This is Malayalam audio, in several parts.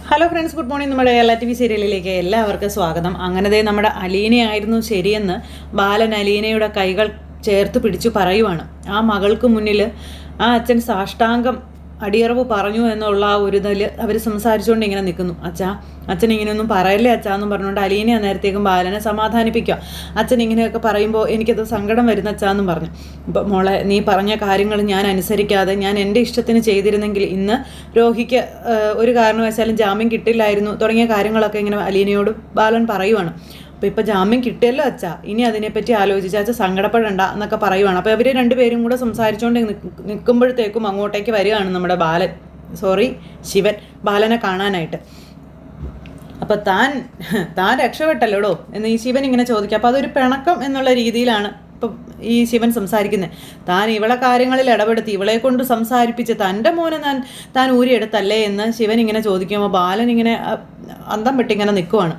Hello friends, good morning. നമ്മുടെ കേരള TV സീരിയലിലേക്ക് എല്ലാവർക്കും സ്വാഗതം. അങ്ങനത്തെ നമ്മുടെ അലീനയായിരുന്നു ശരിയെന്ന് ബാലൻ അലീനയുടെ കൈകൾ ചേർത്ത് പിടിച്ചു പറയുവാണ്. ആ മകൾക്ക് മുന്നിൽ ആ അച്ഛൻ സാഷ്ടാംഗം അടിയറവ് പറഞ്ഞു എന്നുള്ള ആ ഒരു ഇതിൽ അവർ സംസാരിച്ചുകൊണ്ട് ഇങ്ങനെ നിൽക്കുന്നു. അച്ഛൻ ഇങ്ങനെയൊന്നും പറയല്ലേ എന്നും പറഞ്ഞുകൊണ്ട് അലീന അന്നേരത്തേക്കും ബാലനെ സമാധാനിപ്പിക്കുക. അച്ഛൻ ഇങ്ങനെയൊക്കെ പറയുമ്പോൾ എനിക്കത് സങ്കടം വരുന്ന എന്നും പറഞ്ഞു. ഇപ്പം മോളെ, നീ പറഞ്ഞ കാര്യങ്ങൾ ഞാൻ അനുസരിക്കാതെ ഞാൻ എൻ്റെ ഇഷ്ടത്തിന് ചെയ്തിരുന്നെങ്കിൽ ഇന്ന് രോഹിക്ക് ഒരു കാരണവശാലും ജാമ്യം കിട്ടില്ലായിരുന്നു തുടങ്ങിയ കാര്യങ്ങളൊക്കെ ഇങ്ങനെ അലീനയോട് ബാലൻ പറയുവാണ്. അപ്പോൾ ഇപ്പോൾ ജാമ്യം കിട്ടിയല്ലോ ഇനി അതിനെപ്പറ്റി ആലോചിച്ച് സങ്കടപ്പെടണ്ട എന്നൊക്കെ പറയുവാണ്. അപ്പോൾ ഇവർ രണ്ടുപേരും കൂടെ സംസാരിച്ചുകൊണ്ട് നിൽക്കുമ്പോഴത്തേക്കും അങ്ങോട്ടേക്ക് വരികയാണ് നമ്മുടെ ശിവൻ ബാലനെ കാണാനായിട്ട്. അപ്പോൾ താൻ രക്ഷപ്പെട്ടല്ലോടോ എന്ന് ഈ ശിവൻ ഇങ്ങനെ ചോദിക്കുക. അപ്പോൾ അതൊരു പിണക്കം എന്നുള്ള രീതിയിലാണ് ഇപ്പം ഈ ശിവൻ സംസാരിക്കുന്നത്. താൻ ഇവളെ കാര്യങ്ങളിൽ ഇടപെടുത്തി ഇവളെ കൊണ്ട് സംസാരിപ്പിച്ച് തൻ്റെ മോനെ താൻ ഊരിയെടുത്തല്ലേ എന്ന് ശിവൻ ഇങ്ങനെ ചോദിക്കുമ്പോൾ ബാലൻ ഇങ്ങനെ അന്തം വിട്ടിങ്ങനെ നിൽക്കുവാണ്.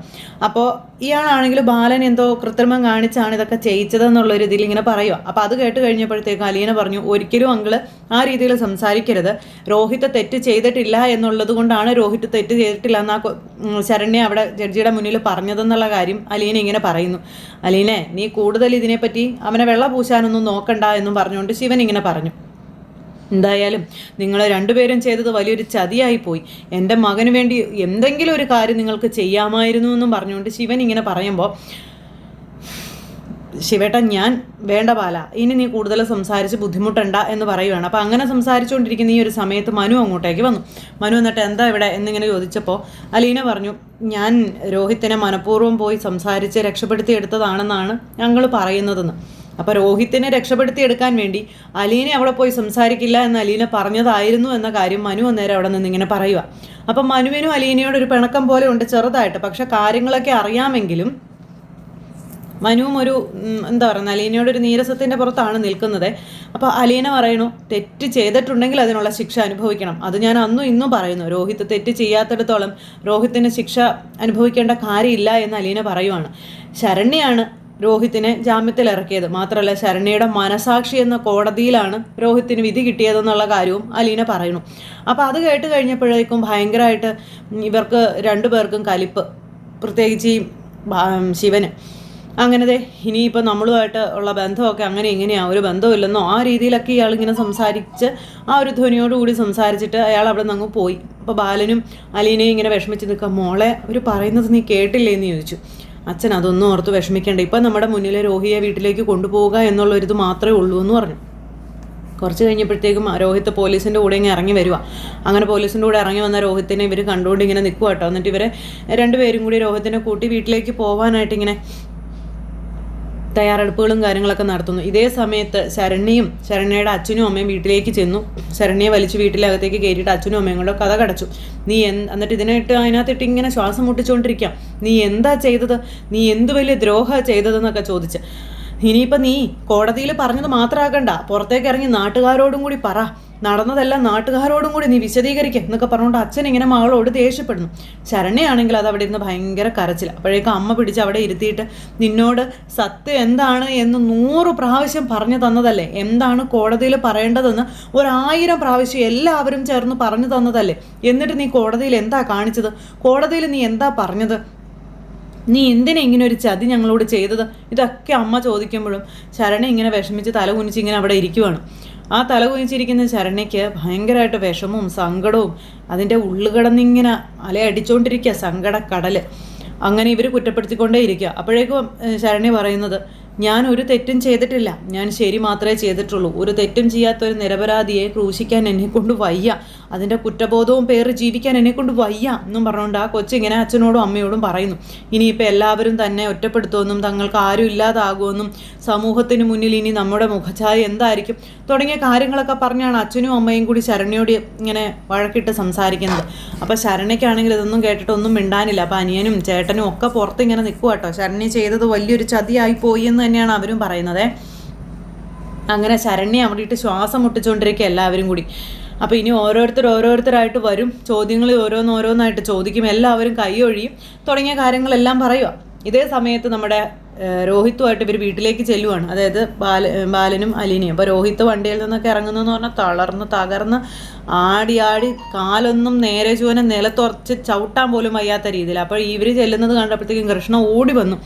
അപ്പോൾ ഇയാളാണെങ്കിൽ ബാലൻ എന്തോ കൃത്രിമം കാണിച്ചാണ് ഇതൊക്കെ ചെയ്യിച്ചതെന്നുള്ളൊരു ഇതിൽ ഇങ്ങനെ പറയുക. അപ്പോൾ അത് കേട്ട് കഴിഞ്ഞപ്പോഴത്തേക്ക് അലീന പറഞ്ഞു, ഒരിക്കലും അങ്കിള് ആ രീതിയിൽ സംസാരിക്കരുത്. രോഹിത് തെറ്റ് ചെയ്തിട്ടില്ല എന്നുള്ളത് കൊണ്ടാണ് രോഹിത് തെറ്റ് ചെയ്തിട്ടില്ല എന്നാ ശരണ്യ അവിടെ ജഡ്ജിയുടെ മുന്നിൽ പറഞ്ഞതെന്നുള്ള കാര്യം അലീന ഇങ്ങനെ പറയുന്നു. അലീനെ, നീ കൂടുതൽ ഇതിനെപ്പറ്റി അവനെ വെള്ള പൂശാനൊന്നും നോക്കണ്ട എന്നും പറഞ്ഞുകൊണ്ട് ശിവൻ ഇങ്ങനെ പറഞ്ഞു. എന്തായാലും നിങ്ങൾ രണ്ടുപേരും ചെയ്തത് വലിയൊരു ചതിയായിപ്പോയി. എൻ്റെ മകന് വേണ്ടി എന്തെങ്കിലും ഒരു കാര്യം നിങ്ങൾക്ക് ചെയ്യാമായിരുന്നു എന്നും പറഞ്ഞുകൊണ്ട് ശിവൻ ഇങ്ങനെ പറയുമ്പോൾ, ശിവേട്ടൻ ഞാൻ വേണ്ട ബാല, ഇനി നീ കൂടുതൽ സംസാരിച്ച് ബുദ്ധിമുട്ടണ്ട എന്ന് പറയുകയാണ്. അപ്പോൾ അങ്ങനെ സംസാരിച്ചുകൊണ്ടിരിക്കുന്ന ഈ ഒരു സമയത്ത് മനു അങ്ങോട്ടേക്ക് വന്നു. മനു എന്നിട്ട് എന്താ ഇവിടെ എന്നിങ്ങനെ ചോദിച്ചപ്പോൾ അലീന പറഞ്ഞു, ഞാൻ രോഹിത്തിനെ മനഃപൂർവ്വം പോയി സംസാരിച്ച് രക്ഷപ്പെടുത്തിയെടുത്തതാണെന്നാണ് ഞങ്ങൾ പറയുന്നതെന്ന്. അപ്പോൾ രോഹിത്തിനെ രക്ഷപ്പെടുത്തിയെടുക്കാൻ വേണ്ടി അലീന അവിടെ പോയി സംസാരിക്കില്ല എന്ന് അലീന പറഞ്ഞതായിരുന്നു എന്ന കാര്യം മനു അന്നേരം അവിടെ നിന്ന് ഇങ്ങനെ പറയുക. അപ്പം മനുവിനും അലീനയോടൊരു പിണക്കം പോലെ ഉണ്ട് ചെറുതായിട്ട്. പക്ഷെ കാര്യങ്ങളൊക്കെ അറിയാമെങ്കിലും മനുവും ഒരു എന്താ പറയുക, അലീനയോടൊരു നീരസത്തിൻ്റെ പുറത്താണ് നിൽക്കുന്നത്. അപ്പോൾ അലീന പറയണു, തെറ്റ് ചെയ്തിട്ടുണ്ടെങ്കിൽ അതിനുള്ള ശിക്ഷ അനുഭവിക്കണം. അത് ഞാൻ അന്നും ഇന്നും പറയുന്നു. രോഹിത് തെറ്റ് ചെയ്യാത്തിടത്തോളം രോഹിത്തിന് ശിക്ഷ അനുഭവിക്കേണ്ട കാര്യമില്ല എന്ന് അലീന പറയുവാണ്. ശരണ്യാണ് രോഹിത്തിനെ ജാമ്യത്തിൽ ഇറക്കിയത്. മാത്രമല്ല ശരണ്യയുടെ മനസാക്ഷി എന്ന കോടതിയിലാണ് രോഹിത്തിന് വിധി കിട്ടിയതെന്നുള്ള കാര്യവും അലീന പറയുന്നു. അപ്പോൾ അത് കേട്ട് കഴിഞ്ഞപ്പോഴേക്കും ഭയങ്കരമായിട്ട് ഇവർക്ക് രണ്ടുപേർക്കും കലിപ്പ്, പ്രത്യേകിച്ച് ഈ ശിവന്. അങ്ങനത്തെ ഇനിയിപ്പോൾ നമ്മളുമായിട്ട് ഉള്ള ബന്ധമൊക്കെ അങ്ങനെ ഇങ്ങനെയാണ്, ഒരു ബന്ധമില്ലെന്നോ ആ രീതിയിലൊക്കെ ഇയാളിങ്ങനെ സംസാരിച്ച് ആ ഒരു ധ്വനിയോടുകൂടി സംസാരിച്ചിട്ട് അയാൾ അവിടെ നിന്ന് അങ്ങ് പോയി. അപ്പോൾ ബാലനും അലീനയും ഇങ്ങനെ വിഷമിച്ച് നിൽക്കുക. മോളെ, അവർ പറയുന്നത് നീ കേട്ടില്ലേ എന്ന് ചോദിച്ചു. അച്ഛൻ അതൊന്നും ഓർത്ത് വിഷമിക്കേണ്ട, ഇപ്പം നമ്മുടെ മുന്നിൽ രോഹിയെ വീട്ടിലേക്ക് കൊണ്ടുപോവുക എന്നുള്ളൊരിത് മാത്രമേ ഉള്ളൂ എന്ന് പറഞ്ഞു. കുറച്ച് കഴിഞ്ഞപ്പോഴത്തേക്കും രോഹിത്ത് പോലീസിൻ്റെ കൂടെ ഇങ്ങനെ ഇറങ്ങി വരിക. അങ്ങനെ പോലീസിൻ്റെ കൂടെ ഇറങ്ങി വന്ന രോഹിത്തിനെ ഇവർ കണ്ടുകൊണ്ട് ഇങ്ങനെ നിൽക്കുക കേട്ടോ. എന്നിട്ട് ഇവരെ രണ്ടുപേരും കൂടി രോഹിത്തിനെ കൂട്ടി വീട്ടിലേക്ക് പോകാനായിട്ട് ഇങ്ങനെ തയ്യാറെടുപ്പുകളും കാര്യങ്ങളൊക്കെ നടത്തുന്നു. ഇതേ സമയത്ത് ശരണ്യയുടെ അച്ഛനും അമ്മയും വീട്ടിലേക്ക് ചെന്നു. ശരണ്യെ വലിച്ച് വീട്ടിലകത്തേക്ക് കയറ്റിയിട്ട് അച്ഛനും അമ്മയും കൂടെ കഥ കടച്ചു. എന്നിട്ട് അതിനകത്തിട്ട് ഇങ്ങനെ ശ്വാസം മുട്ടിച്ചുകൊണ്ടിരിക്കാം. നീ എന്താ ചെയ്തത്, നീ എന്ത് വലിയ ദ്രോഹമാണ് ചെയ്തതെന്നൊക്കെ ചോദിച്ച്. ഇനിയിപ്പോൾ നീ കോടതിയിൽ പറഞ്ഞത് മാത്രമാക്കണ്ട, പുറത്തേക്ക് ഇറങ്ങി നാട്ടുകാരോടും കൂടി പറ, നടന്നതെല്ലാം നാട്ടുകാരോടും കൂടി നീ വിശദീകരിക്കുക എന്നൊക്കെ പറഞ്ഞുകൊണ്ട് അച്ഛൻ ഇങ്ങനെ മകളോട് ദേഷ്യപ്പെടുന്നു. ശരണ്യാണെങ്കിൽ അത് അവിടെ ഇരുന്ന് ഭയങ്കര കരച്ചില്ല. അപ്പോഴേക്കും അമ്മ പിടിച്ച് അവിടെ ഇരുത്തിയിട്ട്, നിന്നോട് സത്യം എന്താണ് എന്ന് 100 പ്രാവശ്യം പറഞ്ഞു തന്നതല്ലേ, എന്താണ് കോടതിയിൽ പറയേണ്ടതെന്ന് 1000 പ്രാവശ്യം എല്ലാവരും ചേർന്ന് പറഞ്ഞു തന്നതല്ലേ, എന്നിട്ട് നീ കോടതിയിൽ എന്താ കാണിച്ചത്, കോടതിയിൽ നീ എന്താ പറഞ്ഞത്, നീ എന്തിനാ ഇങ്ങനെ ഒരു ചതി ഞങ്ങളോട് ചെയ്തത്, ഇതൊക്കെ അമ്മ ചോദിക്കുമ്പോഴും ശരണ്യ ഇങ്ങനെ വിഷമിച്ച് തല കുനിച്ച് ഇങ്ങനെ അവിടെ ഇരിക്കുവാണ്. ആ തല കുനിച്ചിരിക്കുന്ന ശരണ്യയ്ക്ക് ഭയങ്കരമായിട്ട് വിഷമവും സങ്കടവും അതിൻ്റെ ഉള്ളുകിടന്നിങ്ങനെ അലയടിച്ചുകൊണ്ടിരിക്കുക, സങ്കടക്കടൽ. അങ്ങനെ ഇവർ കുറ്റപ്പെടുത്തിക്കൊണ്ടേ ഇരിക്കുക. അപ്പോഴേക്കും ശരണ്യ പറയുന്നത്, ഞാൻ ഒരു തെറ്റും ചെയ്തിട്ടില്ല, ഞാൻ ശരി മാത്രമേ ചെയ്തിട്ടുള്ളൂ. ഒരു തെറ്റും ചെയ്യാത്തൊരു നിരപരാധിയെ ക്രൂശിക്കാൻ എന്നെക്കൊണ്ട് വയ്യ, അതിൻ്റെ കുറ്റബോധവും പേര് ജീവിക്കാൻ എന്നെക്കൊണ്ട് വയ്യ എന്നും പറഞ്ഞുകൊണ്ട് ആ കൊച്ചിങ്ങനെ അച്ഛനോടും അമ്മയോടും പറയുന്നു. ഇനിയിപ്പോൾ എല്ലാവരും തന്നെ ഒറ്റപ്പെടുത്തുമെന്നും തങ്ങൾക്ക് ആരും ഇല്ലാതാകുമെന്നും സമൂഹത്തിന് മുന്നിൽ ഇനി നമ്മുടെ മുഖഛായ എന്തായിരിക്കും തുടങ്ങിയ കാര്യങ്ങളൊക്കെ പറഞ്ഞാണ് അച്ഛനും അമ്മയും കൂടി ശരണ്യോട് ഇങ്ങനെ വഴക്കിട്ട് സംസാരിക്കുന്നത്. അപ്പോൾ ശരണ്യയ്ക്കാണെങ്കിൽ ഇതൊന്നും കേട്ടിട്ടൊന്നും മിണ്ടാനില്ല. അപ്പോൾ അനിയനും ചേട്ടനും ഒക്കെ പുറത്ത് ഇങ്ങനെ നിൽക്കുക കേട്ടോ. ശരണ്യ ചെയ്തത് വലിയൊരു ചതിയായി പോയി എന്ന് തന്നെയാണ് അവരും പറയുന്നത്. അങ്ങനെ ശരണ്യ അവിടെ ഇട്ട് ശ്വാസം മുട്ടിച്ചുകൊണ്ടിരിക്കുക എല്ലാവരും കൂടി. അപ്പോൾ ഇനി ഓരോരുത്തരായിട്ട് വരും, ചോദ്യങ്ങൾ ഓരോന്നായിട്ട് ചോദിക്കും, എല്ലാവരും കൈയൊഴിയും തുടങ്ങിയ കാര്യങ്ങളെല്ലാം പറയുക. ഇതേ സമയത്ത് നമ്മുടെ രോഹിത്തുമായിട്ട് ഇവർ വീട്ടിലേക്ക് ചെല്ലുവാണ്. അതായത് ബാലനും അലീനയും. അപ്പോൾ രോഹിത്ത് വണ്ടിയിൽ നിന്നൊക്കെ ഇറങ്ങുന്നതെന്ന് പറഞ്ഞാൽ തകർന്ന് ആടി കാലൊന്നും നേരെ ചുവനെ നിലത്തുറച്ച് ചവിട്ടാൻ പോലും വയ്യാത്ത രീതിയിൽ. അപ്പോൾ ഇവർ ചെല്ലുന്നത് കണ്ടപ്പോഴത്തേക്കും കൃഷ്ണ ഓടി വന്നു.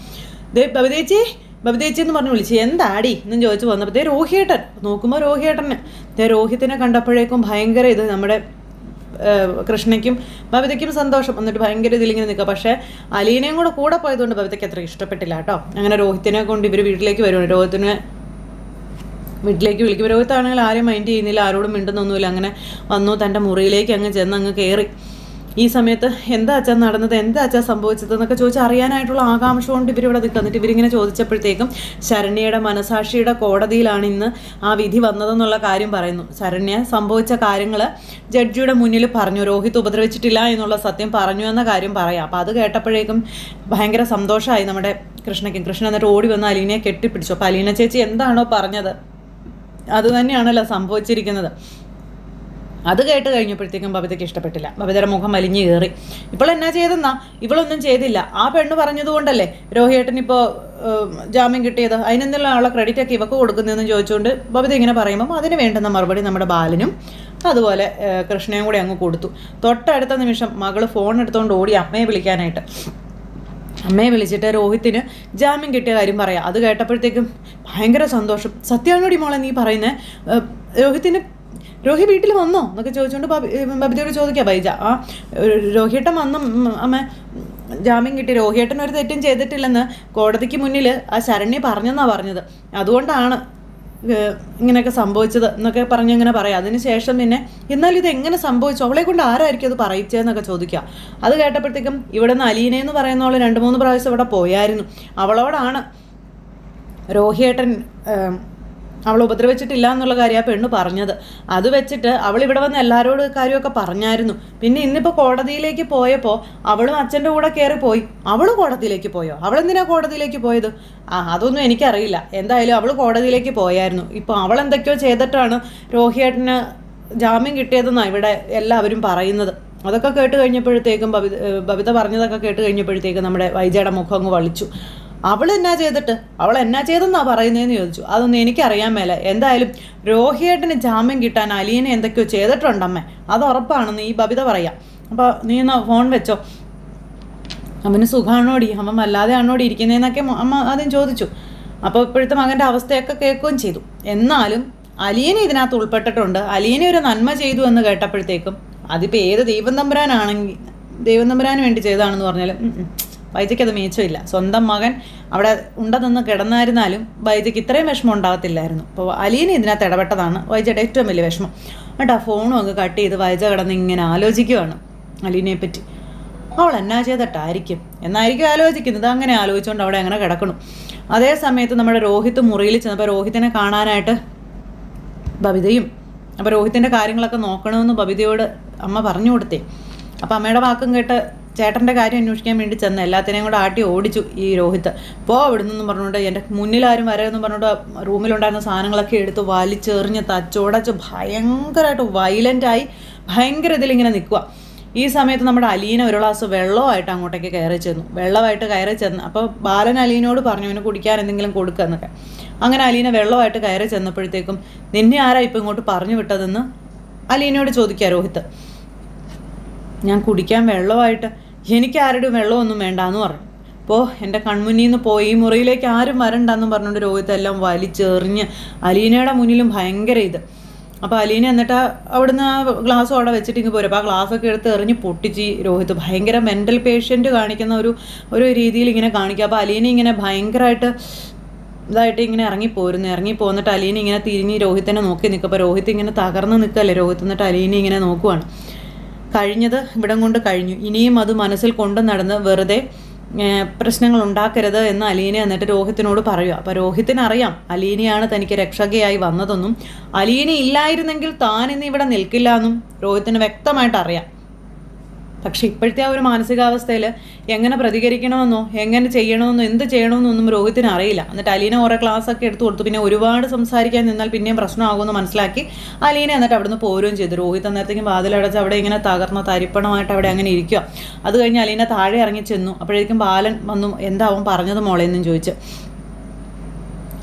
ബബിതേച്ചി എന്ന് പറഞ്ഞ് വിളിച്ചു. എന്താടി എന്നും ചോദിച്ചു വന്നപ്പോഴത്തേ രോഹിയേട്ടൻ നോക്കുമ്പോൾ രോഹിത്തിനെ കണ്ടപ്പോഴേക്കും ഭയങ്കര ഇത് നമ്മുടെ കൃഷ്ണയ്ക്കും ബബിതയ്ക്കും സന്തോഷം. എന്നിട്ട് ഭയങ്കര ഇതിലിങ്ങനെ നിൽക്കുക. പക്ഷേ അലീനയും കൂടെ പോയതുകൊണ്ട് ബബിതയ്ക്ക് അത്ര ഇഷ്ടപ്പെട്ടില്ല കേട്ടോ. അങ്ങനെ രോഹിത്തിനെ കൊണ്ട് ഇവർ വീട്ടിലേക്ക് വരുവാണ്. രോഹിത്തിനെ വീട്ടിലേക്ക് വിളിക്കും. രോഹിത്താണെങ്കിൽ ആരെയും മൈൻഡ് ചെയ്യുന്നില്ല, ആരോടും മിണ്ടുന്നൊന്നുമില്ല. അങ്ങനെ വന്നു, തൻ്റെ മുറിയിലേക്ക് അങ്ങ് ചെന്ന് അങ്ങ് കയറി. ഈ സമയത്ത് എന്താ അച്ഛൻ നടന്നത്, എന്താ അച്ഛൻ സംഭവിച്ചത് എന്നൊക്കെ ചോദിച്ച് അറിയാനായിട്ടുള്ള ആകാംക്ഷ കൊണ്ട് ഇവരിവിടെ നിൽക്കുന്നിട്ട് ഇവരിങ്ങനെ ചോദിച്ചപ്പോഴത്തേക്കും ശരണ്യയുടെ മനസാക്ഷിയുടെ കോടതിയിലാണ് ഇന്ന് ആ വിധി വന്നതെന്നുള്ള കാര്യം പറയുന്നു. ശരണ്യ സംഭവിച്ച കാര്യങ്ങൾ ജഡ്ജിയുടെ മുന്നിൽ പറഞ്ഞു. രോഹിത് ഉപദ്രവിച്ചിട്ടില്ല എന്നുള്ള സത്യം പറഞ്ഞു എന്ന കാര്യം പറയാം. അപ്പോൾ അത് കേട്ടപ്പോഴേക്കും ഭയങ്കര സന്തോഷമായി നമ്മുടെ കൃഷ്ണയ്ക്കും. കൃഷ്ണ എന്നിട്ട് ഓടി വന്ന് അലീനയെ കെട്ടിപ്പിടിച്ചു. അപ്പോൾ അലീന ചേച്ചി എന്താണോ പറഞ്ഞത് അത് തന്നെയാണല്ലോ സംഭവിച്ചിരിക്കുന്നത്. അത് കേട്ട് കഴിഞ്ഞപ്പോഴത്തേക്കും ബബിതയ്ക്ക് ഇഷ്ടപ്പെട്ടില്ല. ബബിതയുടെ മുഖം വലിഞ്ഞു കയറി. ഇപ്പോൾ എന്നാ ചെയ്തെന്നാ, ഇവളൊന്നും ചെയ്തില്ല. ആ പെണ്ണ് പറഞ്ഞതുകൊണ്ടല്ലേ രോഹിയേട്ടൻ ഇപ്പോൾ ജാമ്യം കിട്ടിയത്, അതിനെന്തെല്ലാം ഉള്ള ക്രെഡിറ്റൊക്കെ ഇവക്ക് കൊടുക്കുന്നതെന്ന് ചോദിച്ചുകൊണ്ട് ബബിത ഇങ്ങനെ പറയുമ്പം അതിന് വേണ്ടുന്ന മറുപടി നമ്മുടെ ബാലനും അതുപോലെ കൃഷ്ണയും കൂടി അങ്ങ് കൊടുത്തു. തൊട്ടടുത്ത നിമിഷം മകൾ ഫോൺ എടുത്തുകൊണ്ട് ഓടി അമ്മയെ വിളിക്കാനായിട്ട്. അമ്മയെ വിളിച്ചിട്ട് രോഹിത്തിന് ജാമ്യം കിട്ടിയ കാര്യം പറയാം. അത് കേട്ടപ്പോഴത്തേക്കും ഭയങ്കര സന്തോഷം. സത്യമാണോടി മോളെ നീ പറയുന്നത്, രോഹി വീട്ടിൽ വന്നോ എന്നൊക്കെ ചോദിച്ചുകൊണ്ട് ബബിതയോട് ചോദിക്കാം ബൈജ. രോഹിയേട്ടൻ വന്നു അമ്മ, ജാമ്യം കിട്ടി. രോഹിയേട്ടൻ ഒരു തെറ്റും ചെയ്തിട്ടില്ലെന്ന് കോടതിക്ക് മുന്നിൽ ആ ശരണ്യ പറഞ്ഞെന്നാണ് പറഞ്ഞത്. അതുകൊണ്ടാണ് ഇങ്ങനെയൊക്കെ സംഭവിച്ചത് എന്നൊക്കെ പറഞ്ഞിങ്ങനെ പറയാം. അതിനുശേഷം പിന്നെ എന്നാൽ ഇത് എങ്ങനെ സംഭവിച്ചു, അവളെ കൊണ്ട് ആരായിരിക്കും അത് പറയിച്ചതെന്നൊക്കെ ചോദിക്കുക. അത് കേട്ടപ്പോഴത്തേക്കും ഇവിടെ നിന്ന് അലീനയെന്ന് പറയുന്നവൾ 2-3 പ്രാവശ്യം ഇവിടെ പോയായിരുന്നു. അവളോടാണ് രോഹിയേട്ടൻ അവൾ ഉപദ്രവിച്ചിട്ടില്ല എന്നുള്ള കാര്യം ആ പെണ്ണ് പറഞ്ഞത്. അത് വെച്ചിട്ട് അവൾ ഇവിടെ വന്ന് എല്ലാവരോടും കാര്യമൊക്കെ പറഞ്ഞായിരുന്നു. പിന്നെ ഇന്നിപ്പോൾ കോടതിയിലേക്ക് പോയപ്പോൾ അവളും അച്ഛൻ്റെ കൂടെ കയറി പോയി. അവൾ കോടതിയിലേക്ക് പോയോ? അവളെന്തിനാ കോടതിയിലേക്ക് പോയത്? അതൊന്നും എനിക്കറിയില്ല. എന്തായാലും അവൾ കോടതിയിലേക്ക് പോയായിരുന്നു. ഇപ്പോൾ അവൾ എന്തൊക്കെയോ ചെയ്തിട്ടാണ് രോഹിയേട്ടന് ജാമ്യം കിട്ടിയതെന്നാണ് ഇവിടെ എല്ലാവരും പറയുന്നത്. അതൊക്കെ കേട്ട് കഴിഞ്ഞപ്പോഴത്തേക്കും ബബിത പറഞ്ഞതൊക്കെ കേട്ട് കഴിഞ്ഞപ്പോഴത്തേക്കും നമ്മുടെ വൈജയുടെ മുഖം അങ്ങ് വളിച്ചു. അവൾ എന്നാ ചെയ്തെന്നാ പറയുന്നതെന്ന് ചോദിച്ചു. അതൊന്നും എനിക്കറിയാൻ മേല. എന്തായാലും രോഹിയേട്ടന് ജാമ്യം കിട്ടാൻ അലീന എന്തൊക്കെയോ ചെയ്തിട്ടുണ്ടമ്മേ, അത് ഉറപ്പാണെന്ന് ഈ ബബിത പറയാം. അപ്പോൾ നീ എന്നാ ഫോൺ വെച്ചോ, അവന് സുഖമാണോടി, അവൻ വല്ലാതെ ആണോടി ഇരിക്കുന്നതെന്നൊക്കെ അമ്മ ആദ്യം ചോദിച്ചു. അപ്പോൾ ഇപ്പോഴത്തെ മകൻ്റെ അവസ്ഥയൊക്കെ കേൾക്കുകയും ചെയ്തു. എന്നാലും അലീന ഇതിനകത്ത് ഉൾപ്പെട്ടിട്ടുണ്ട്. അലീന ഒരു നന്മ ചെയ്തു എന്ന് കേട്ടപ്പോഴത്തേക്കും അതിപ്പോൾ ഏത് ദൈവം തമ്പുരാന് വേണ്ടി ചെയ്തതാണെന്ന് പറഞ്ഞാലും വൈജയ്ക്ക് അത് മേച്ചമില്ല. സ്വന്തം മകൻ അവിടെ ഉണ്ടെന്ന് കിടന്നായിരുന്നാലും വൈജയ്ക്ക് ഇത്രയും വിഷമം ഉണ്ടാകത്തില്ലായിരുന്നു. അപ്പോൾ അലീന ഇതിനകത്ത് ഇടപെട്ടതാണ് വൈജയുടെ ഏറ്റവും വലിയ വിഷമം. എന്നിട്ട് ആ ഫോണും അങ്ങ് കട്ട് ചെയ്ത് വൈജ കിടന്ന് ഇങ്ങനെ ആലോചിക്കുകയാണ് അലീനയെ പറ്റി. അവൾ എന്നാ ചെയ്തിട്ടായിരിക്കും എന്നായിരിക്കും ആലോചിക്കുന്നത്. അങ്ങനെ ആലോചിച്ചുകൊണ്ട് അവിടെ അങ്ങനെ കിടക്കണം. അതേ സമയത്ത് നമ്മുടെ രോഹിത്ത് മുറിയിൽ ചെന്നപ്പോൾ രോഹിത്തിനെ കാണാനായിട്ട് ബബിതയും, അപ്പോൾ രോഹിത്തിൻ്റെ കാര്യങ്ങളൊക്കെ നോക്കണമെന്ന് ബബിതയോട് അമ്മ പറഞ്ഞു കൊടുത്തേ. അപ്പോൾ അമ്മയുടെ വാക്കും കേട്ട് ചേട്ടൻ്റെ കാര്യം അന്വേഷിക്കാൻ വേണ്ടി ചെന്ന് എല്ലാത്തിനെയും കൂടെ ആട്ടി ഓടിച്ചു ഈ രോഹിത്ത്. അവിടെ നിന്നും പറഞ്ഞുകൊണ്ട് എൻ്റെ മുന്നിലാരും വരമെന്ന് പറഞ്ഞുകൊണ്ട് റൂമിലുണ്ടായിരുന്ന സാധനങ്ങളൊക്കെ എടുത്ത് വലിച്ചെറിഞ്ഞ് തച്ചോടച്ച് ഭയങ്കരമായിട്ട് വയലൻ്റായി ഭയങ്കര ഇതിലിങ്ങനെ നിൽക്കുക. ഈ സമയത്ത് നമ്മുടെ അലീന ഒരു ഗ്ലാസ് വെള്ളമായിട്ട് അങ്ങോട്ടേക്ക് കയറി ചെന്നു. അപ്പോൾ ബാലൻ അലീനോട് പറഞ്ഞു അവന് കുടിക്കാൻ എന്തെങ്കിലും കൊടുക്കുക എന്നൊക്കെ. അങ്ങനെ അലീന വെള്ളമായിട്ട് കയറി ചെന്നപ്പോഴത്തേക്കും നിന്നെ ആരാ ഇപ്പം ഇങ്ങോട്ട് പറഞ്ഞു വിട്ടതെന്ന് അലീനയോട് ചോദിക്കുക രോഹിത്ത്. ഞാൻ കുടിക്കാൻ വെള്ളമായിട്ട്, എനിക്ക് ആരുടെയും വെള്ളമൊന്നും വേണ്ടാന്ന് പറഞ്ഞു. അപ്പോൾ എൻ്റെ കൺമുന്നിൽ നിന്ന് പോയി ഈ മുറിയിലേക്ക് ആരും വരണ്ടെന്നും പറഞ്ഞുകൊണ്ട് രോഹിത്ത് എല്ലാം വലിച്ചെറിഞ്ഞ് അലീനയുടെ മുന്നിലും ഭയങ്കര ഇത്. അപ്പോൾ അലീന എന്നിട്ട് അവിടുന്ന് ആ ഗ്ലാസ്സും അവിടെ വെച്ചിട്ട് ഇങ്ങ് പോരും. അപ്പോൾ ആ ഗ്ലാസ്സൊക്കെ എടുത്ത് എറിഞ്ഞ് പൊട്ടിച്ച് രോഹിത്ത് ഭയങ്കര മെൻ്റൽ പേഷ്യൻ്റ് കാണിക്കുന്ന ഒരു രീതിയിൽ ഇങ്ങനെ കാണിക്കുക. അപ്പോൾ അലീന ഇങ്ങനെ ഭയങ്കരമായിട്ട് ഇതായിട്ട് ഇങ്ങനെ ഇറങ്ങിപ്പോന്നിട്ട് അലീന ഇങ്ങനെ തിരിഞ്ഞ് രോഹിത്തിനെ നോക്കി നിൽക്കും. അപ്പോൾ രോഹിത്ത് ഇങ്ങനെ തകർന്ന് നിൽക്കല്ലേ രോഹിത്ത്. എന്നിട്ട് അലീന ഇങ്ങനെ നോക്കുവാണ്. കഴിഞ്ഞത് ഇവിടം കൊണ്ട് കഴിഞ്ഞു, ഇനിയും അത് മനസ്സിൽ കൊണ്ട് നടന്ന് വെറുതെ പ്രശ്നങ്ങൾ ഉണ്ടാക്കരുത് എന്ന് അലീന എന്നിട്ട് രോഹിത്തിനോട് പറയുക. അപ്പോൾ രോഹിത്തിനറിയാം അലീനയാണ് തനിക്ക് രക്ഷകയായി വന്നതെന്നും അലീന ഇല്ലായിരുന്നെങ്കിൽ താൻ ഇന്ന് ഇവിടെ നിൽക്കില്ല എന്നും രോഹിത്തിന് വ്യക്തമായിട്ട് അറിയാം. പക്ഷെ ഇപ്പോഴത്തെ ആ ഒരു മാനസികാവസ്ഥയിൽ എങ്ങനെ പ്രതികരിക്കണമെന്നോ എങ്ങനെ ചെയ്യണമെന്നോ എന്ത് ചെയ്യണമെന്നൊന്നും രോഹിത്തിന് അറിയില്ല. എന്നിട്ട് അലീന കുറേ ക്ലാസ്സൊക്കെ എടുത്തു കൊടുത്തു. പിന്നെ ഒരുപാട് സംസാരിക്കാൻ നിന്നാൽ പിന്നെയും പ്രശ്നമാകുമെന്ന് മനസ്സിലാക്കി അലീന എന്നിട്ട് അവിടുന്ന് പോരുകയും ചെയ്തു. രോഹിത് അന്നേരത്തേക്കും വാതിലടച്ച് അവിടെ ഇങ്ങനെ തകർന്ന തരിപ്പണമായിട്ട് അവിടെ അങ്ങനെ ഇരിക്കുക. അത് കഴിഞ്ഞ് അലീന താഴെ ഇറങ്ങി ചെന്നു. അപ്പോഴേക്കും ബാലൻ വന്നു. എന്താവും പറഞ്ഞത് മോളെന്നും ചോദിച്ച്.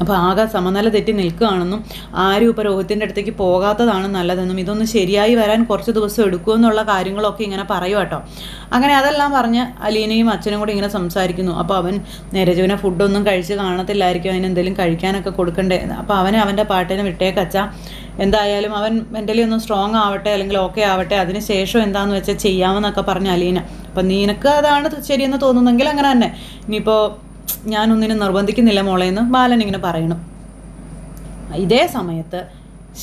അപ്പോൾ ആകെ സമനില തെറ്റി നിൽക്കുകയാണെന്നും ആരും ഇപ്പോൾ രോഹിത്തിൻ്റെ അടുത്തേക്ക് പോകാത്തതാണ് നല്ലതെന്നും ഇതൊന്ന് ശരിയായി വരാൻ കുറച്ച് ദിവസം എടുക്കുമെന്നുള്ള കാര്യങ്ങളൊക്കെ ഇങ്ങനെ പറയും കേട്ടോ. അങ്ങനെ അതെല്ലാം പറഞ്ഞ് അലീനയും അച്ഛനും കൂടി ഇങ്ങനെ സംസാരിക്കുന്നു. അപ്പോൾ അവൻ നിരജുവിനെ ഫുഡൊന്നും കഴിച്ച് കാണത്തില്ലായിരിക്കും, അതിന് എന്തെങ്കിലും കഴിക്കാനൊക്കെ കൊടുക്കണ്ടേ. അപ്പോൾ അവൻ്റെ പാട്ടിനെ വിട്ടേക്കച്ച, എന്തായാലും അവൻ മെൻ്റലി ഒന്ന് സ്ട്രോങ് ആവട്ടെ, അല്ലെങ്കിൽ ഓക്കെ ആവട്ടെ, അതിന് ശേഷം എന്താണെന്ന് വെച്ചാൽ ചെയ്യാമെന്നൊക്കെ പറഞ്ഞ അലീന. അപ്പം നിനക്ക് അതാണ് ശരിയെന്ന് തോന്നുന്നെങ്കിൽ അങ്ങനെ തന്നെ, ഇനിയിപ്പോൾ ഞാനൊന്നിനും നിർബന്ധിക്കുന്നില്ല മോളേന്ന് ബാലൻ ഇങ്ങനെ പറയണം. ഇതേ സമയത്ത്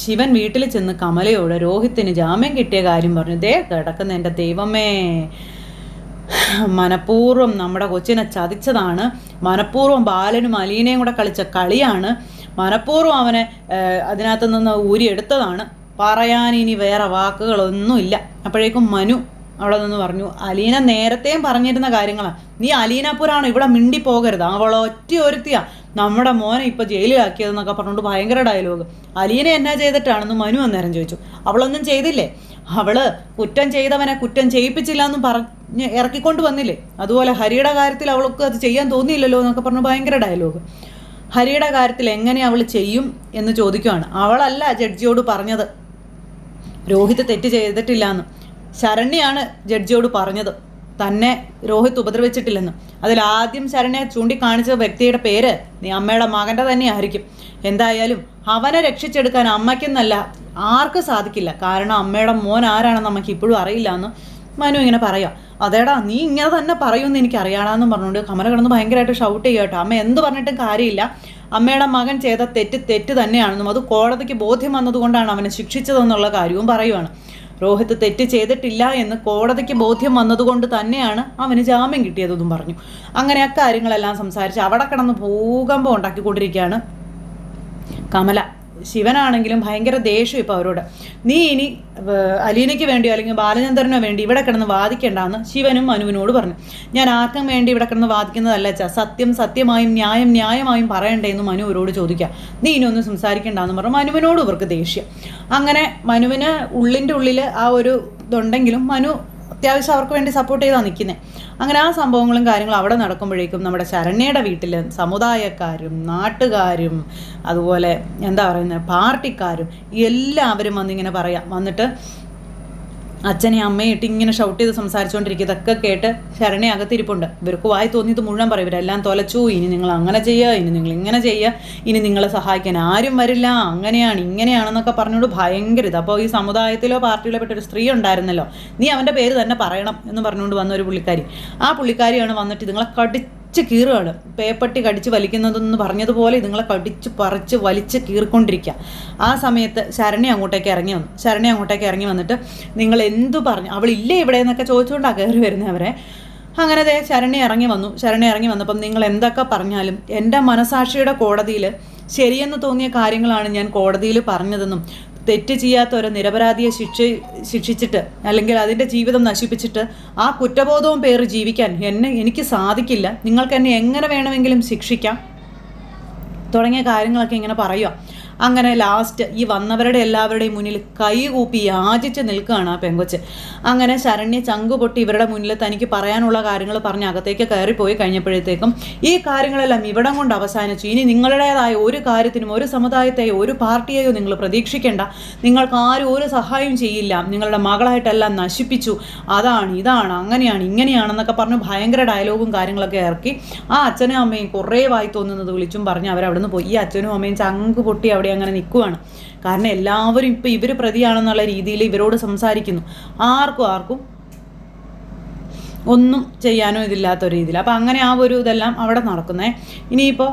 ശിവൻ വീട്ടിൽ ചെന്ന് കമലയോട് രോഹിത്തിന് ജാമ്യം കിട്ടിയ കാര്യം പറഞ്ഞു. ദേ കിടക്കുന്ന എൻ്റെ ദൈവമേ, മനഃപൂർവ്വം നമ്മുടെ കൊച്ചിനെ ചതിച്ചതാണ്, മനഃപൂർവ്വം ബാലനും അലീനയും കൂടെ കളിച്ച കളിയാണ്, മനഃപൂർവ്വം അവനെ അതിനകത്ത് നിന്ന് ഊരിയെടുത്തതാണ്, പറയാൻ ഇനി വേറെ വാക്കുകളൊന്നുമില്ല. അപ്പോഴേക്കും മനു അവിടെ നിന്ന് പറഞ്ഞു, അലീന നേരത്തെയും പറഞ്ഞിരുന്ന കാര്യങ്ങളാണ്, നീ അലീനപ്പുരാണോ ഇവിടെ മിണ്ടി പോകരുത്, അവളൊറ്റ ഒരുത്തിയാ നമ്മുടെ മോനെ ഇപ്പോൾ ജയിലിലാക്കിയതെന്നൊക്കെ പറഞ്ഞുകൊണ്ട് ഭയങ്കര ഡയലോഗ്. അലീന എന്നാ ചെയ്തിട്ടാണെന്ന് മനു അന്നേരം ചോദിച്ചു. അവളൊന്നും ചെയ്തില്ലേ, അവള് കുറ്റം ചെയ്തവനെ കുറ്റം ചെയ്യിപ്പിച്ചില്ല എന്നും പറഞ്ഞ് ഇറക്കിക്കൊണ്ട് വന്നില്ലേ, അതുപോലെ ഹരിയുടെ കാര്യത്തിൽ അവൾക്ക് അത് ചെയ്യാൻ തോന്നിയില്ലല്ലോ എന്നൊക്കെ പറഞ്ഞു ഭയങ്കര ഡയലോഗ്. ഹരിയുടെ കാര്യത്തിൽ എങ്ങനെ അവൾ ചെയ്യും എന്ന് ചോദിക്കുവാണ്. അവളല്ല ജഡ്ജിയോട് പറഞ്ഞത് രോഹിത് തെറ്റ് ചെയ്തിട്ടില്ല എന്ന്. ശരണ്യാണ് ജഡ്ജിയോട് പറഞ്ഞത് തന്നെ രോഹിത് ഉപദ്രവിച്ചിട്ടില്ലെന്ന്. അതിലാദ്യം ശരണ്യെ ചൂണ്ടിക്കാണിച്ച വ്യക്തിയുടെ പേര് നീ അമ്മയുടെ മകൻ്റെ തന്നെ ആയിരിക്കും. എന്തായാലും അവനെ രക്ഷിച്ചെടുക്കാൻ അമ്മയ്ക്കെന്നല്ല ആർക്കും സാധിക്കില്ല, കാരണം അമ്മയുടെ മോൻ ആരാണെന്ന് അമ്മയ്ക്ക് ഇപ്പോഴും അറിയില്ല എന്ന് മനു ഇങ്ങനെ പറയാം. അതേടാ നീ ഇങ്ങനെ തന്നെ പറയുമെന്ന് എനിക്ക് അറിയാടാന്നും പറഞ്ഞുകൊണ്ട് കമല കിടന്ന് ഭയങ്കരമായിട്ട് ഷൗട്ട് ചെയ്യുക കേട്ടോ. അമ്മ എന്ത് പറഞ്ഞിട്ടും കാര്യമില്ല, അമ്മയുടെ മകൻ ചെയ്ത തെറ്റ് തന്നെയാണെന്നും അത് കോടതിക്ക് ബോധ്യം വന്നതുകൊണ്ടാണ് അവനെ ശിക്ഷിച്ചതെന്നുള്ള കാര്യവും പറയുവാണ്. രോഹിത് തെറ്റ് ചെയ്തിട്ടില്ല എന്ന് കോടതിക്ക് ബോധ്യം വന്നതുകൊണ്ട് തന്നെയാണ് അവന് ജാമ്യം കിട്ടിയതെന്നും പറഞ്ഞു. അങ്ങനെ ആ കാര്യങ്ങളെല്ലാം സംസാരിച്ച് അവിടെ കിടന്ന് ഭൂകമ്പം ഉണ്ടാക്കിക്കൊണ്ടിരിക്കുകയാണ് കമല. ശിവനാണെങ്കിലും ഭയങ്കര ദേഷ്യം ഇപ്പോൾ അവരോട്. നീ ഇനി അലീനയ്ക്ക് വേണ്ടിയോ അല്ലെങ്കിൽ ബാലചന്ദ്രനോ വേണ്ടി ഇവിടെ കിടന്ന് വാദിക്കേണ്ടെന്ന് ശിവനും മനുവിനോട് പറഞ്ഞു. ഞാൻ ആർക്കും വേണ്ടി ഇവിടെ കിടന്ന് വാദിക്കുന്നതല്ല വെച്ചാൽ സത്യം സത്യമായും ന്യായം ന്യായമായും പറയണ്ടേ എന്ന് മനു അവരോട് ചോദിക്കാം. നീ ഇനി ഒന്നും സംസാരിക്കേണ്ടെന്ന് പറഞ്ഞു മനുവിനോട് ഇവർക്ക് ദേഷ്യം. അങ്ങനെ മനുവിന് ഉള്ളിൻ്റെ ഉള്ളിൽ ആ ഒരു ഇതുണ്ടെങ്കിലും മനു അത്യാവശ്യം അവർക്ക് വേണ്ടി സപ്പോർട്ട് ചെയ്താണ് നിൽക്കുന്നത്. അങ്ങനെ ആ സംഭവങ്ങളും കാര്യങ്ങളും അവിടെ നടക്കുമ്പോഴേക്കും നമ്മുടെ ശരണ്യയുടെ വീട്ടിൽ സമുദായക്കാരും നാട്ടുകാരും അതുപോലെ എന്താ പറയുന്നത് പാർട്ടിക്കാരും എല്ലാവരും വന്നിങ്ങനെ പറയാം. വന്നിട്ട് അച്ഛനെ അമ്മയെ ഇട്ട് ഇങ്ങനെ ഷൗട്ട് ചെയ്ത് സംസാരിച്ചുകൊണ്ടിരിക്കുക. ഇതൊക്കെ കേട്ട് ശരണ്യ അകത്തിരിപ്പുണ്ട്. ഇവർക്ക് വായി തോന്നിയത് മുഴുവൻ പറയും. ഇവരെല്ലാം തൊലച്ചു, ഇനി നിങ്ങൾ അങ്ങനെ ചെയ്യുക, ഇനി നിങ്ങൾ ഇങ്ങനെ ചെയ്യുക, ഇനി നിങ്ങളെ സഹായിക്കാൻ ആരും വരില്ല, അങ്ങനെയാണ് ഇങ്ങനെയാണെന്നൊക്കെ പറഞ്ഞുകൊണ്ട് ഭയങ്കര ഇത്. അപ്പോൾ ഈ സമുദായത്തിലോ പാർട്ടിയിലോ പെട്ടൊരു സ്ത്രീ ഉണ്ടായിരുന്നല്ലോ, നീ അവൻ്റെ പേര് തന്നെ പറയണം എന്ന് പറഞ്ഞുകൊണ്ട് വന്ന ഒരു പുള്ളിക്കാരി. ആ പുള്ളിക്കാരിയാണ് വന്നിട്ട് ഇതുങ്ങളെ കീറുകയാണ്. പേപ്പട്ടി കടിച്ച് വലിക്കുന്നതെന്ന് പറഞ്ഞതുപോലെ ഇതുങ്ങളെ കടിച്ച് പറിച്ച് വലിച്ച് കീറിക്കൊണ്ടിരിക്കുക. ആ സമയത്ത് ശരണ്യ അങ്ങോട്ടേക്ക് ഇറങ്ങി വന്നിട്ട് നിങ്ങൾ എന്തു പറഞ്ഞു, അവളില്ലേ ഇവിടെ എന്നൊക്കെ ചോദിച്ചുകൊണ്ടാണ് കയറി വരുന്നവരെ. അങ്ങനെ ശരണ്യ ഇറങ്ങി വന്നപ്പം നിങ്ങൾ എന്തൊക്കെ പറഞ്ഞാലും എൻ്റെ മനസാക്ഷിയുടെ കോടതിയിൽ ശരിയെന്ന് തോന്നിയ കാര്യങ്ങളാണ് ഞാൻ കോടതിയിൽ പറഞ്ഞതെന്നും തെറ്റ് ചെയ്യാത്ത ഒരു നിരപരാധിയെ ശിക്ഷിച്ചിട്ട് അല്ലെങ്കിൽ അതിൻ്റെ ജീവിതം നശിപ്പിച്ചിട്ട് ആ കുറ്റബോധവും പേര് ജീവിക്കാൻ എനിക്ക് സാധിക്കില്ല, നിങ്ങൾക്ക് എന്നെ എങ്ങനെ വേണമെങ്കിലും ശിക്ഷിക്കാം തുടങ്ങിയ കാര്യങ്ങളൊക്കെ ഇങ്ങനെ പറയുക. അങ്ങനെ ലാസ്റ്റ് ഈ വന്നവരുടെ എല്ലാവരുടെയും മുന്നിൽ കൈകൂപ്പി യാചിച്ച് നിൽക്കുകയാണ് ആ പെങ്കൊച്ച്. അങ്ങനെ ശരണ്യ ചങ്ക് പൊട്ടി ഇവരുടെ മുന്നിൽ തനിക്ക് പറയാനുള്ള കാര്യങ്ങൾ പറഞ്ഞ് അകത്തേക്ക് കയറിപ്പോയി കഴിഞ്ഞപ്പോഴത്തേക്കും ഈ കാര്യങ്ങളെല്ലാം ഇവിടം കൊണ്ട് അവസാനിച്ചു. ഇനി നിങ്ങളുടേതായ ഒരു കാര്യത്തിനും ഒരു സമുദായത്തെയോ ഒരു പാർട്ടിയെയോ നിങ്ങൾ പ്രതീക്ഷിക്കേണ്ട, നിങ്ങൾക്ക് ആരും ഒരു സഹായം ചെയ്യില്ല, നിങ്ങളുടെ മകളായിട്ടെല്ലാം നശിപ്പിച്ചു, അതാണ് ഇതാണ് അങ്ങനെയാണ് ഇങ്ങനെയാണെന്നൊക്കെ പറഞ്ഞ് ഭയങ്കര ഡയലോഗും കാര്യങ്ങളൊക്കെ ഇറക്കി ആ അച്ഛനും അമ്മയും കുറേ വായി തോന്നുന്നത് വിളിച്ചും പറഞ്ഞ് അവരവിടെ നിന്ന് പോയി. ഈ അച്ഛനും അമ്മയും ചങ്ക് പൊട്ടി അവിടെ അങ്ങനെ നിൽക്കുവാണ്. കാരണം എല്ലാവരും ഇപ്പം ഇവർ പ്രതിയാണെന്നുള്ള രീതിയിൽ ഇവരോട് സംസാരിക്കുന്നു. ആർക്കും ഒന്നും ചെയ്യാനോ ഇതില്ലാത്ത രീതിയിൽ. അപ്പം അങ്ങനെ ആ ഒരു ഇതെല്ലാം അവിടെ നടക്കുന്നേ. ഇനിയിപ്പോൾ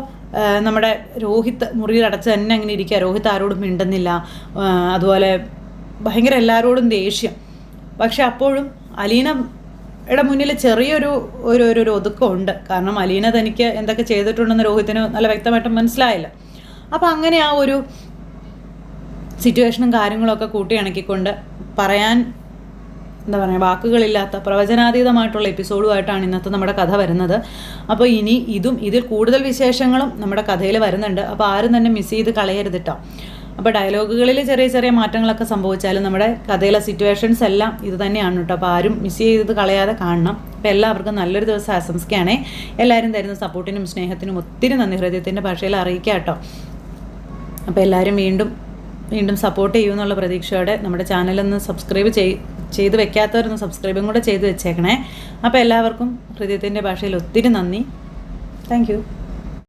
നമ്മുടെ രോഹിത് മുറിയിലടച്ച് തന്നെ അങ്ങനെ ഇരിക്കുക. രോഹിത് ആരോടും മിണ്ടുന്നില്ല, അതുപോലെ ഭയങ്കര എല്ലാവരോടും ദേഷ്യം. പക്ഷെ അപ്പോഴും അലീനയുടെ മുന്നിൽ ചെറിയൊരു ഒരു ഒതുക്കമുണ്ട്. കാരണം അലീന തനിക്ക് എന്തൊക്കെ ചെയ്തിട്ടുണ്ടെന്ന് രോഹിത്തിന് നല്ല വ്യക്തമായിട്ട് മനസ്സിലായില്ല. അപ്പം അങ്ങനെ ആ ഒരു സിറ്റുവേഷനും കാര്യങ്ങളൊക്കെ കൂട്ടി ഇണക്കിക്കൊണ്ട് പറയാൻ എന്താ പറയുക, വാക്കുകളില്ലാത്ത പ്രവചനാതീതമായിട്ടുള്ള എപ്പിസോഡുമായിട്ടാണ് ഇന്നത്തെ നമ്മുടെ കഥ വരുന്നത്. അപ്പോൾ ഇനി ഇതിൽ കൂടുതൽ വിശേഷങ്ങളും നമ്മുടെ കഥയിൽ വരുന്നുണ്ട്. അപ്പോൾ ആരും തന്നെ മിസ് ചെയ്ത് കളയരുത് കേട്ടോ. അപ്പോൾ ഡയലോഗുകളിൽ ചെറിയ ചെറിയ മാറ്റങ്ങളൊക്കെ സംഭവിച്ചാലും നമ്മുടെ കഥയിലെ സിറ്റുവേഷൻസ് എല്ലാം ഇത് തന്നെയാണ് കേട്ടോ. അപ്പോൾ ആരും മിസ് ചെയ്ത് കളയാതെ കാണണം. അപ്പോൾ എല്ലാവർക്കും നല്ലൊരു ദിവസം ആശംസിക്കുകയാണേ. എല്ലാവരും തരുന്ന സപ്പോർട്ടിനും സ്നേഹത്തിനും ഒത്തിരി നന്ദി ഹൃദയത്തിൻ്റെ ഭാഷയിൽ അറിയിക്കാം കേട്ടോ. അപ്പോൾ എല്ലാവരും വീണ്ടും സപ്പോർട്ട് ചെയ്യുമെന്നുള്ള പ്രതീക്ഷയോടെ നമ്മുടെ ചാനലൊന്ന് സബ്സ്ക്രൈബ് ചെയ്ത് വെക്കാത്തവരൊന്ന് സബ്സ്ക്രൈബും കൂടെ ചെയ്ത് വെച്ചേക്കണേ. അപ്പോൾ എല്ലാവർക്കും ഹൃദയത്തിൻ്റെ ഭാഷയിൽ ഒത്തിരി നന്ദി. Thank you.